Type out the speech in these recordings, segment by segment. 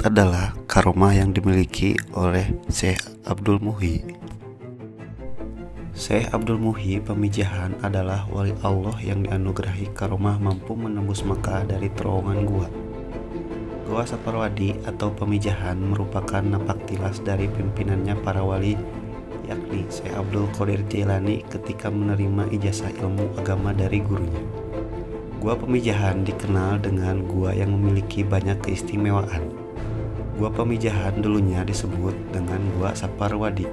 adalah karomah yang dimiliki oleh Syekh Abdul Muhyi. Syekh Abdul Muhyi Pamijahan adalah wali Allah yang dianugerahi karomah mampu menembus Makkah dari terowongan gua. Gua Saparwadi atau Pamijahan merupakan napak tilas dari pimpinannya para wali, yakni Syekh Abdul Qadir Jailani ketika menerima ijazah ilmu agama dari gurunya. Gua Pamijahan dikenal dengan gua yang memiliki banyak keistimewaan. Gua Pamijahan dulunya disebut dengan Gua Saparwadi.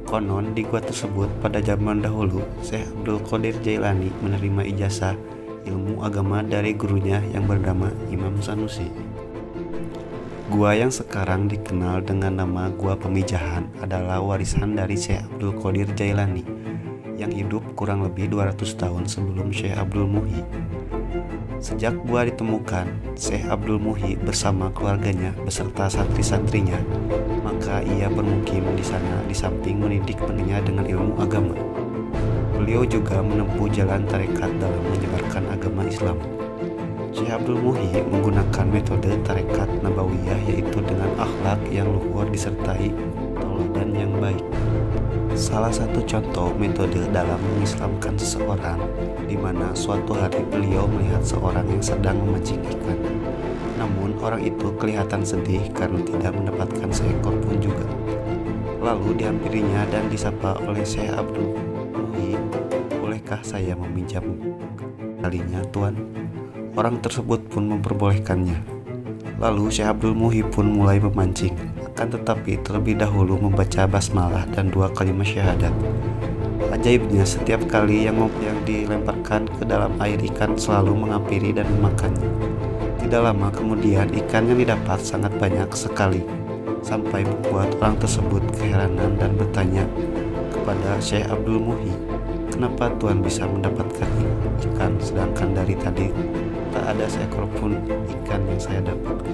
Konon di gua tersebut pada zaman dahulu Syekh Abdul Qadir Jailani menerima ijazah ilmu agama dari gurunya yang bernama Imam Sanusi. Gua yang sekarang dikenal dengan nama Gua Pamijahan adalah warisan dari Syekh Abdul Qadir Jailani yang hidup kurang lebih 200 tahun sebelum Syekh Abdul Muhyi. Sejak gua ditemukan, Syekh Abdul Muhyi bersama keluarganya beserta santri-santrinya, maka ia bermukim di sana di samping mendidik pendengar dengan ilmu agama. Beliau juga menempuh jalan tarekat dalam menyebarkan agama Islam. Syekh Abdul Muhyi menggunakan metode tarekat Nabawiyah, yaitu dengan akhlak yang luhur disertai tauladan yang baik. Salah satu contoh metode dalam mengislamkan seseorang, di mana suatu hari beliau melihat seorang yang sedang memancing ikan. Namun orang itu kelihatan sedih karena tidak mendapatkan seekor pun juga. Lalu dihampirinya dan disapa oleh Syekh Abdul Muhyi, "Bolehkah saya meminjam talinya, Tuan?" Orang tersebut pun memperbolehkannya. Lalu Syekh Abdul Muhyi pun mulai memancing, akan tetapi terlebih dahulu membaca basmalah dan 2 kalimat syahadat. Ajaibnya, setiap kali yang dilemparkan ke dalam air, ikan selalu menghampiri dan memakannya. Tidak lama kemudian ikan yang didapat sangat banyak sekali, sampai membuat orang tersebut keheranan dan bertanya kepada Syekh Abdul Muhyi, "Kenapa Tuan bisa mendapatkan ikan sedangkan dari tadi tak ada seekor pun ikan yang saya dapatkan?"